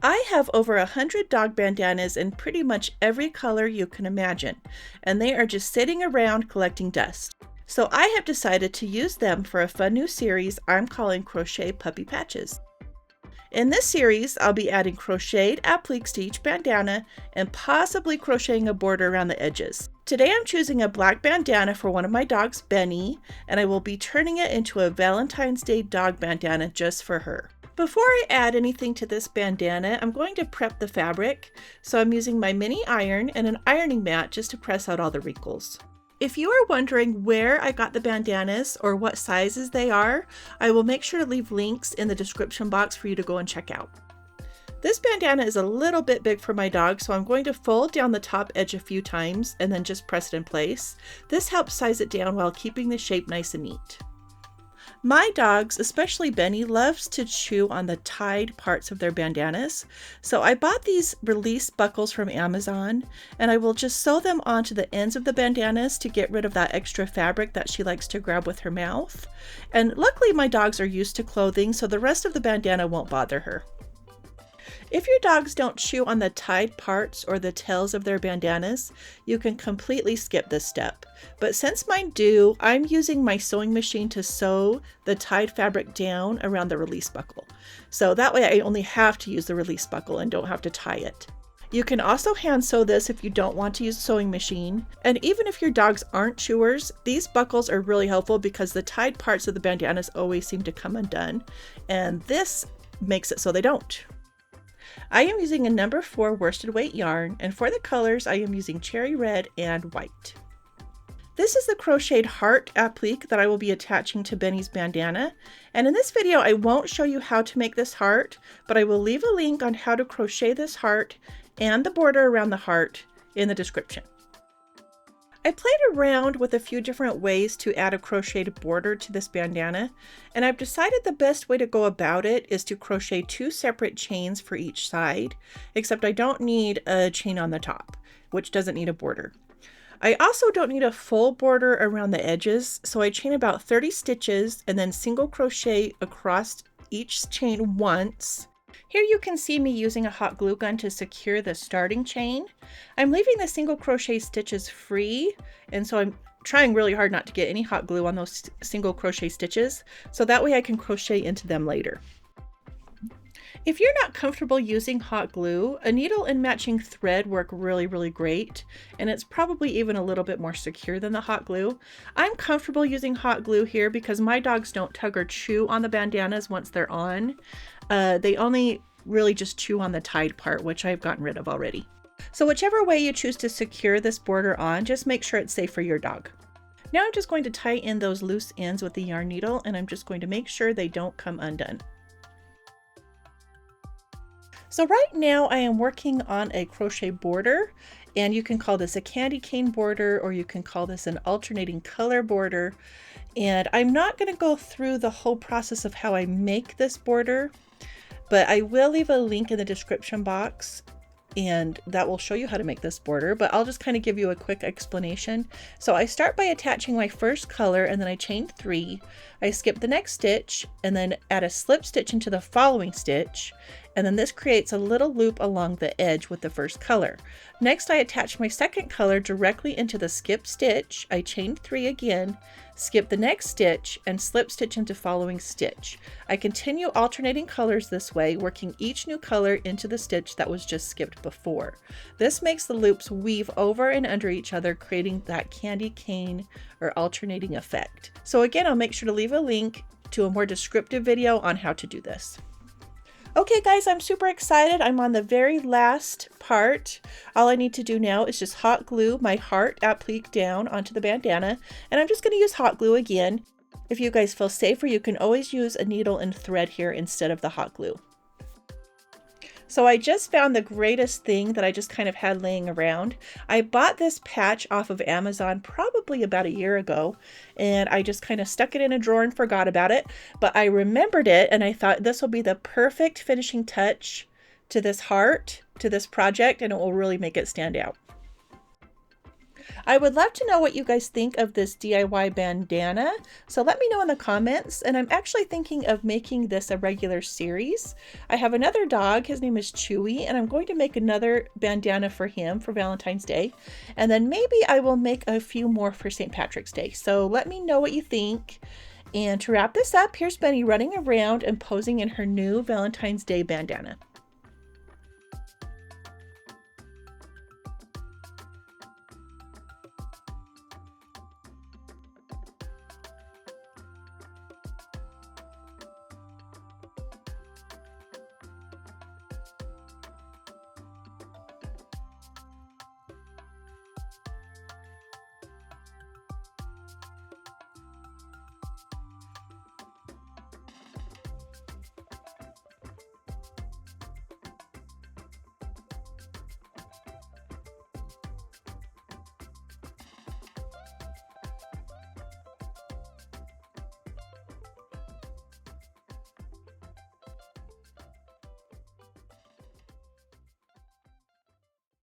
I have over 100 dog bandanas in pretty much every color you can imagine, and they are just sitting around collecting dust. So I have decided to use them for a fun new series I'm calling Crochet Puppy Patches. In this series, I'll be adding crocheted appliques to each bandana and possibly crocheting a border around the edges. Today I'm choosing a black bandana for one of my dogs, Benny, and I will be turning it into a Valentine's Day dog bandana just for her. Before I add anything to this bandana, I'm going to prep the fabric, so I'm using my mini iron and an ironing mat just to press out all the wrinkles. If you are wondering where I got the bandanas or what sizes they are, I will make sure to leave links in the description box for you to go and check out. This bandana is a little bit big for my dog, so I'm going to fold down the top edge a few times and then just press it in place. This helps size it down while keeping the shape nice and neat. My dogs, especially Benny, loves to chew on the tied parts of their bandanas, so I bought these release buckles from Amazon, and I will just sew them onto the ends of the bandanas to get rid of that extra fabric that she likes to grab with her mouth. And luckily my dogs are used to clothing, so the rest of the bandana won't bother her. If your dogs don't chew on the tied parts or the tails of their bandanas, you can completely skip this step. But since mine do, I'm using my sewing machine to sew the tied fabric down around the release buckle. So that way I only have to use the release buckle and don't have to tie it. You can also hand sew this if you don't want to use a sewing machine. And even if your dogs aren't chewers, these buckles are really helpful because the tied parts of the bandanas always seem to come undone. And this makes it so they don't. I am using a number 4 worsted weight yarn, and for the colors I am using cherry red and white. This is the crocheted heart applique that I will be attaching to Benny's bandana, and in this video I won't show you how to make this heart, but I will leave a link on how to crochet this heart and the border around the heart in the description. I played around with a few different ways to add a crocheted border to this bandana, and I've decided the best way to go about it is to crochet 2 separate chains for each side, except I don't need a chain on the top, which doesn't need a border. I also don't need a full border around the edges, so I chain about 30 stitches and then single crochet across each chain once. Here you can see me using a hot glue gun to secure the starting chain. I'm leaving the single crochet stitches free, and so I'm trying really hard not to get any hot glue on those single crochet stitches, so that way I can crochet into them later. If you're not comfortable using hot glue, a needle and matching thread work really great, and it's probably even a little bit more secure than the hot glue. I'm comfortable using hot glue here because my dogs don't tug or chew on the bandanas once they're on. They only really just chew on the tied part, which I've gotten rid of already. So whichever way you choose to secure this border on, just make sure it's safe for your dog. Now I'm just going to tie in those loose ends with the yarn needle, and I'm just going to make sure they don't come undone. So right now I am working on a crochet border, and you can call this a candy cane border, or you can call this an alternating color border. And I'm not going to go through the whole process of how I make this border, but I will leave a link in the description box, and that will show you how to make this border, but I'll just kind of give you a quick explanation. So I start by attaching my first color, and then I chain 3. I skip the next stitch and then add a slip stitch into the following stitch, and then this creates a little loop along the edge with the first color. Next I attach my second color directly into the skip stitch. I chain 3 again, skip the next stitch, and slip stitch into following stitch. I continue alternating colors this way, working each new color into the stitch that was just skipped before. This makes the loops weave over and under each other, creating that candy cane or alternating effect. So again, I'll make sure to leave a link to a more descriptive video on how to do this. Okay guys, I'm super excited. I'm on the very last part. All I need to do now is just hot glue my heart applique down onto the bandana, and I'm just going to use hot glue again. If you guys feel safer, you can always use a needle and thread here instead of the hot glue. So I just found the greatest thing that I just kind of had laying around. I bought this patch off of Amazon probably about a year ago, and I just kind of stuck it in a drawer and forgot about it, but I remembered it and I thought this will be the perfect finishing touch to this heart, to this project, and it will really make it stand out. I would love to know what you guys think of this DIY bandana, so let me know in the comments. And I'm actually thinking of making this a regular series. I have another dog, his name is Chewy, and I'm going to make another bandana for him for Valentine's Day. And then maybe I will make a few more for St. Patrick's Day. So let me know what you think. And to wrap this up, here's Benny running around and posing in her new Valentine's Day bandana.